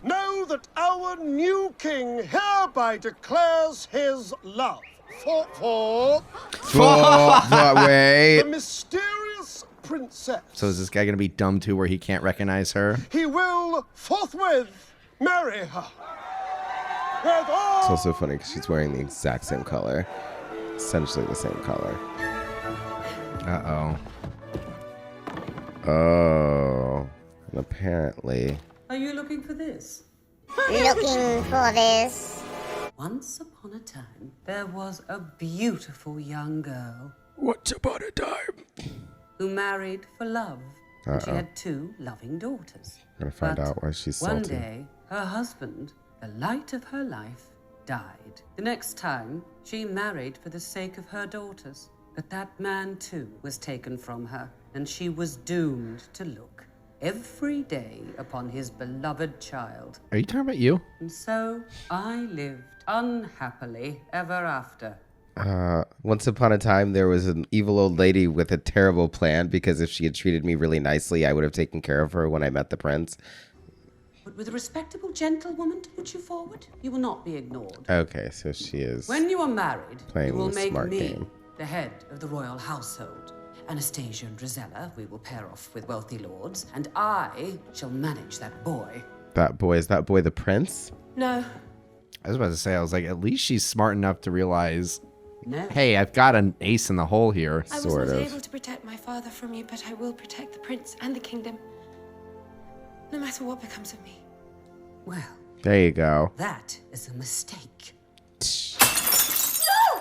Speaker 11: Know that our new king hereby declares his love for
Speaker 2: wait.
Speaker 11: the mysterious princess.
Speaker 1: So is this guy going to be dumb too where he can't recognize her?
Speaker 11: He will forthwith marry her. With all
Speaker 2: It's also funny because she's wearing the exact same color. Essentially the same color.
Speaker 1: Uh-oh.
Speaker 2: Oh. And apparently...
Speaker 6: Are you looking for this?
Speaker 10: Looking for this.
Speaker 6: Once upon a time, there was a beautiful young girl
Speaker 2: Once upon a time.
Speaker 6: who married for love. And she
Speaker 2: Uh-oh.
Speaker 6: had 2 loving daughters.
Speaker 2: Gonna find
Speaker 6: But
Speaker 2: out why she's
Speaker 6: one
Speaker 2: salty.
Speaker 6: day, her husband, the light of her life, died. The next time, she married for the sake of her daughters. But that man, too, was taken from her, and she was doomed to look every day upon his beloved child.
Speaker 1: Are you talking about you?
Speaker 6: And so I lived unhappily ever after.
Speaker 2: Once upon a time, there was an evil old lady with a terrible plan because if she had treated me really nicely, I would have taken care of her when I met the prince.
Speaker 6: But with a respectable gentlewoman to put you forward, you will not be ignored.
Speaker 2: Okay, so she is...
Speaker 6: When you are married,
Speaker 2: Playing
Speaker 6: you will
Speaker 2: the
Speaker 6: make
Speaker 2: smart
Speaker 6: me
Speaker 2: game.
Speaker 6: the head of the royal household. Anastasia and Drizella we will pair off with wealthy lords, and I shall manage that boy.
Speaker 2: That boy, is that boy the prince?
Speaker 6: No.
Speaker 1: I was about to say, I was like, at least she's smart enough to realize,
Speaker 6: No.
Speaker 1: hey, I've got an ace in the hole here.
Speaker 13: I was not able to protect my father from you, but I will protect the prince and the kingdom. No matter what becomes of me.
Speaker 6: Well,
Speaker 2: There you go.
Speaker 6: that is a mistake.
Speaker 13: No!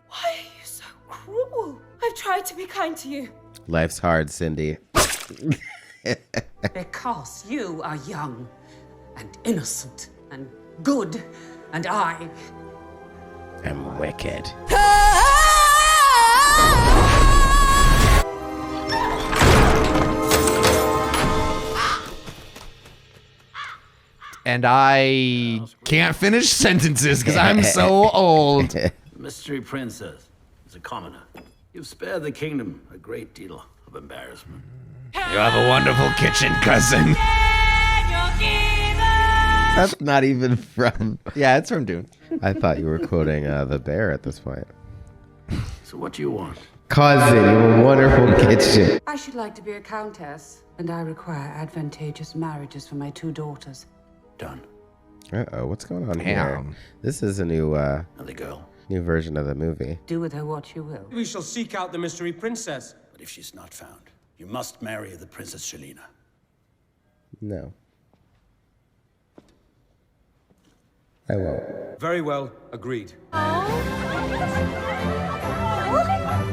Speaker 13: Why are you so cruel? I've tried to be kind to you.
Speaker 2: Life's hard, Cindy.
Speaker 6: Because you are young and innocent and good, and I
Speaker 2: am wicked.
Speaker 1: And I can't finish sentences because I'm so old.
Speaker 12: Mystery princess is a commoner. You've spared the kingdom a great deal of embarrassment.
Speaker 1: You have a wonderful kitchen, cousin.
Speaker 2: That's not even from...
Speaker 1: Yeah, it's from Dune.
Speaker 2: I thought you were quoting the bear at this point.
Speaker 12: So what do you want?
Speaker 2: Cousin, you have a wonderful kitchen.
Speaker 6: I should like to be a countess, and I require advantageous marriages for my 2 daughters.
Speaker 12: Done.
Speaker 2: Uh-oh, what's going on
Speaker 1: Damn.
Speaker 2: here? This is a new
Speaker 12: Another girl.
Speaker 2: new version of the movie.
Speaker 6: Do with her what you will.
Speaker 9: We shall seek out the mystery princess.
Speaker 12: But if she's not found, you must marry the Princess Helena.
Speaker 2: No. I won't.
Speaker 9: Very well, agreed.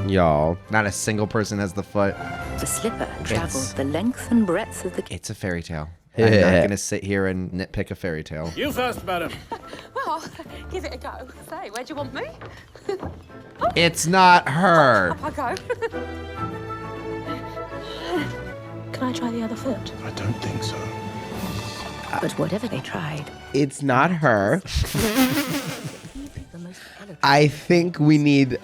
Speaker 2: Y'all.
Speaker 1: Not a single person has the foot.
Speaker 7: The slipper traveled the length and breadth of the...
Speaker 1: It's a fairy tale. I'm not going to sit here and nitpick a fairy tale.
Speaker 12: You first, madam.
Speaker 10: Well, give it a go. Say, where do you want me?
Speaker 1: It's not her.
Speaker 10: Up I go. Can I try the other foot?
Speaker 11: I don't think so.
Speaker 7: But whatever they tried,
Speaker 2: It's not her. I think we need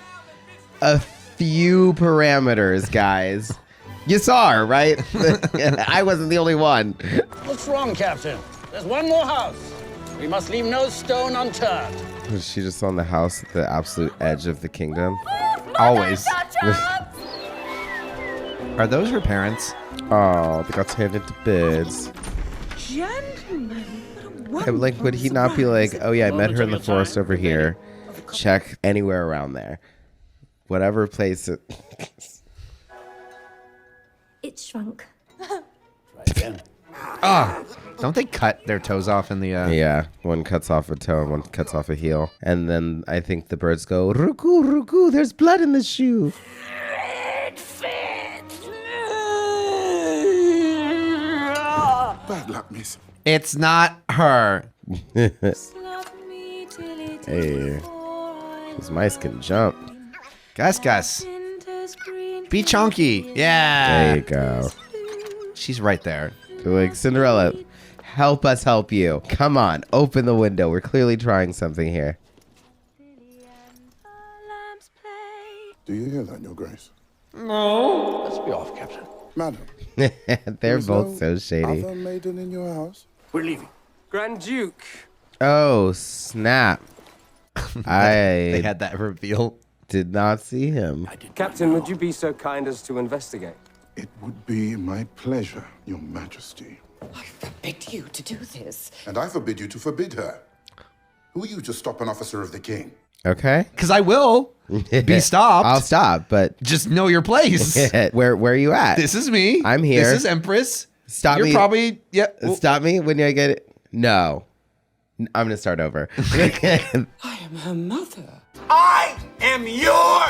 Speaker 2: a few parameters, guys. You saw her, right? I wasn't the only one.
Speaker 12: What's wrong, Captain? There's one more house. We must leave no stone unturned.
Speaker 2: Was she just on the house at the absolute edge of the kingdom?
Speaker 1: Always. Are those her parents?
Speaker 2: Oh, they got turned into birds.
Speaker 10: Gentlemen,
Speaker 2: And, like, would he not be like, oh yeah, I met her in the forest over here. Check anywhere around there. Whatever place it...
Speaker 10: It's shrunk.
Speaker 1: Don't they cut their toes off in the...
Speaker 2: Yeah, one cuts off a toe and one cuts off a heel. And then I think the birds go, Ruku, Ruku, there's blood in the shoe.
Speaker 10: It fits.
Speaker 11: Bad luck, miss.
Speaker 1: It's not her.
Speaker 2: Hey, these mice can jump.
Speaker 1: Gus. Be chunky. Yeah.
Speaker 2: There you go.
Speaker 1: She's right there.
Speaker 2: They're like, Cinderella, help us help you. Come on, open the window. We're clearly trying something here.
Speaker 11: Do you hear that, Your Grace?
Speaker 12: No. Let's be off, Captain.
Speaker 11: Madam.
Speaker 2: They're both so shady.
Speaker 11: Other maiden in your house?
Speaker 12: We're leaving.
Speaker 9: Grand Duke.
Speaker 2: Oh, snap.
Speaker 1: They had that reveal.
Speaker 2: Did not see him.
Speaker 9: Captain, would you be so kind as to investigate?
Speaker 11: It would be my pleasure, Your Majesty.
Speaker 6: I forbid you to do this.
Speaker 11: And I forbid you to forbid her. Who are you to stop an officer of the king?
Speaker 2: Okay.
Speaker 1: Because I will be stopped.
Speaker 2: I'll stop, but...
Speaker 1: Just know your place.
Speaker 2: Where are you at?
Speaker 1: This is me.
Speaker 2: I'm here.
Speaker 1: This is Empress.
Speaker 2: Stop me.
Speaker 1: You're probably... Yeah.
Speaker 2: Stop me when I get it. No. I'm going to start over.
Speaker 6: I am her mother.
Speaker 8: I am your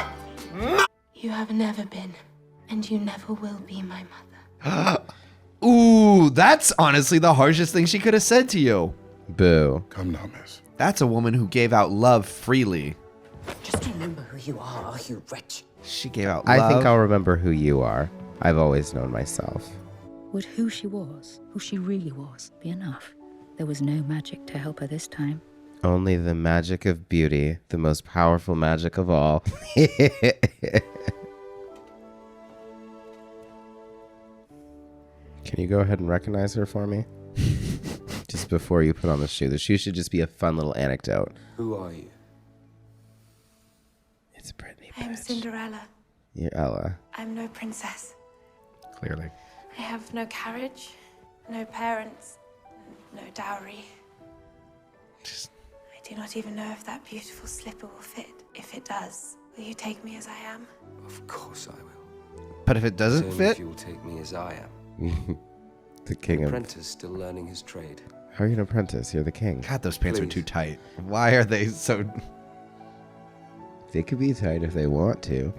Speaker 13: You have never been, and you never will be my mother.
Speaker 1: Ooh, that's honestly the harshest thing she could have said to you.
Speaker 2: Boo.
Speaker 11: Come now, miss.
Speaker 1: That's a woman who gave out love freely.
Speaker 6: Just remember who you are, you wretch.
Speaker 1: She gave out love.
Speaker 2: I think I'll remember who you are. I've always known myself.
Speaker 7: would who she really was, be enough? There was no magic to help her this time.
Speaker 2: Only the magic of beauty, the most powerful magic of all. Can you go ahead and recognize her for me? Just before you put on the shoe. The shoe should just be a fun little anecdote.
Speaker 5: Who are you?
Speaker 2: It's Brittany.
Speaker 13: I am Cinderella.
Speaker 2: You're Ella.
Speaker 13: I'm no princess.
Speaker 1: Clearly.
Speaker 13: I have no carriage, no parents, no dowry. I do not even know if that beautiful slipper will fit. If it does, will you take me as I am?
Speaker 5: Of course I will.
Speaker 1: But if it doesn't
Speaker 5: Only
Speaker 1: fit?
Speaker 5: if you will take me as I am.
Speaker 2: The king of...
Speaker 5: Apprentice still learning his trade.
Speaker 2: How are you an apprentice? You're the king.
Speaker 1: God, those pants are
Speaker 5: Please.
Speaker 1: too tight. Why are they so...
Speaker 2: They could be tight if they want to.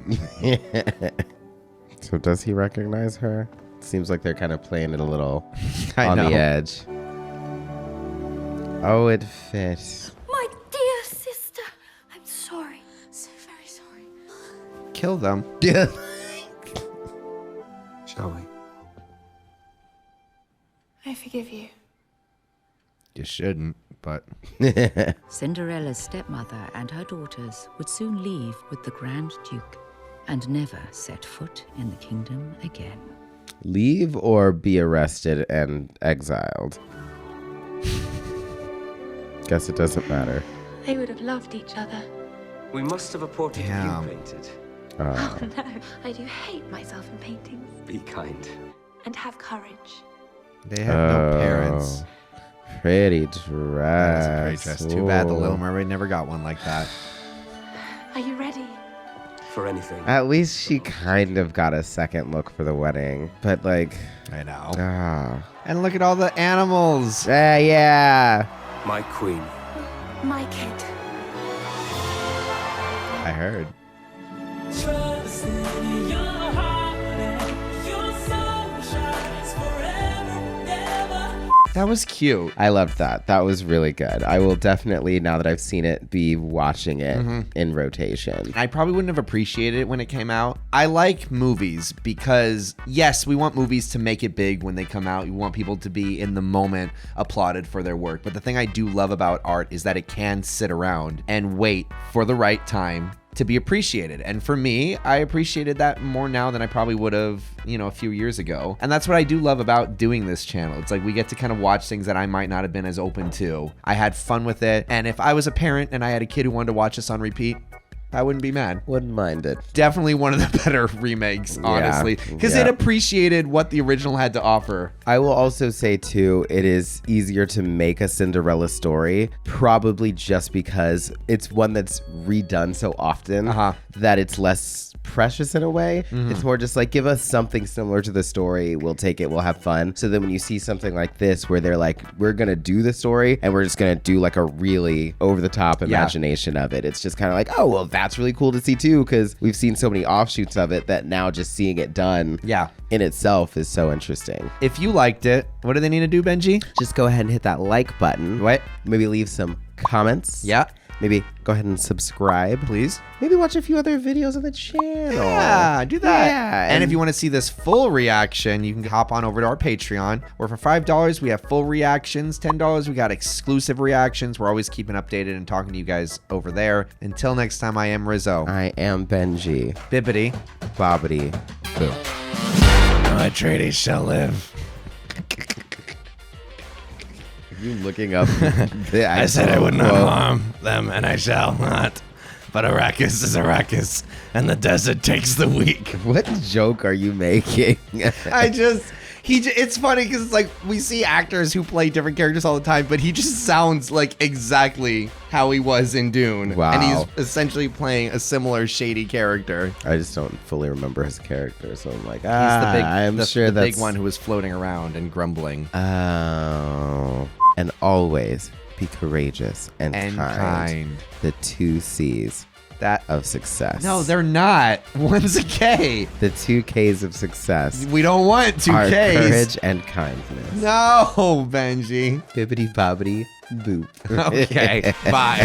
Speaker 2: So does he recognize her? Seems like they're kind of playing it a little on the edge. Oh, it fits.
Speaker 10: My dear sister, I'm sorry. So very sorry.
Speaker 1: Kill them.
Speaker 2: Yeah.
Speaker 5: Shall we?
Speaker 13: I forgive you.
Speaker 1: You shouldn't, but...
Speaker 7: Cinderella's stepmother and her daughters would soon leave with the Grand Duke and never set foot in the kingdom again.
Speaker 2: Leave or be arrested and exiled? Guess it doesn't matter.
Speaker 13: They would have loved each other.
Speaker 5: We must have a portrait of you painted.
Speaker 13: Oh no, I do hate myself in paintings.
Speaker 5: Be kind.
Speaker 13: And have courage.
Speaker 1: They have no parents.
Speaker 2: Pretty dress.
Speaker 1: That is a great dress. Too bad the Little Mermaid never got one like that.
Speaker 13: Are you ready?
Speaker 5: For anything.
Speaker 2: At least she kind of got a second look for the wedding. But like...
Speaker 1: I know.
Speaker 2: And
Speaker 1: look at all the animals.
Speaker 2: Yeah.
Speaker 5: My queen.
Speaker 13: My kid.
Speaker 1: I heard. That was cute.
Speaker 2: I loved that. That was really good. I will definitely, now that I've seen it, be watching it in rotation.
Speaker 1: I probably wouldn't have appreciated it when it came out. I like movies because, yes, we want movies to make it big when they come out. We want people to be in the moment applauded for their work. But the thing I do love about art is that it can sit around and wait for the right time to be appreciated. And for me, I appreciated that more now than I probably would have, a few years ago. And that's what I do love about doing this channel. It's like we get to kind of watch things that I might not have been as open to. I had fun with it. And if I was a parent and I had a kid who wanted to watch this on repeat, I wouldn't be mad.
Speaker 2: Wouldn't mind it.
Speaker 1: Definitely one of the better remakes, honestly, because it appreciated what the original had to offer.
Speaker 2: I will also say, too, it is easier to make a Cinderella story, probably just because it's one that's redone so often that it's less precious in a way. It's more just like, give us something similar to the story. We'll take it. We'll have fun. So then when you see something like this, where they're like, we're going to do the story and we're just going to do like a really over the top imagination of it. It's just kind of like, oh, well, that's really cool to see too, because we've seen so many offshoots of it that now just seeing it done in itself is so interesting.
Speaker 1: If you liked it, what do they need to do, Benji?
Speaker 2: Just go ahead and hit that like button. Maybe leave some comments. Maybe go ahead and subscribe,
Speaker 1: please.
Speaker 2: Maybe watch a few other videos on the channel.
Speaker 1: Yeah, do that.
Speaker 2: Yeah,
Speaker 1: and if you want to see this full reaction, you can hop on over to our Patreon, where for $5, we have full reactions. $10, we got exclusive reactions. We're always keeping updated and talking to you guys over there. Until next time, I am Rizzo.
Speaker 2: I am Benji.
Speaker 1: Bibbidi.
Speaker 2: Bobbidi. Boo.
Speaker 1: My Atreides shall live.
Speaker 2: You looking up
Speaker 1: I said I would not harm them, and I shall not. But Arrakis is Arrakis, and the desert takes the weak.
Speaker 2: What joke are you making?
Speaker 1: It's funny because it's like we see actors who play different characters all the time, but he just sounds like exactly how he was in Dune.
Speaker 2: Wow.
Speaker 1: And he's essentially playing a similar shady character.
Speaker 2: I just don't fully remember his character, so I'm like,
Speaker 1: he's the big one who was floating around and grumbling.
Speaker 2: Oh. And always be courageous and kind. The 2 C's of success.
Speaker 1: No, they're not. One's a K.
Speaker 2: The 2 K's of success.
Speaker 1: We don't want 2
Speaker 2: are
Speaker 1: K's.
Speaker 2: Courage and kindness.
Speaker 1: No, Benji.
Speaker 2: Bibbidi bobbidi boop.
Speaker 1: Okay, bye.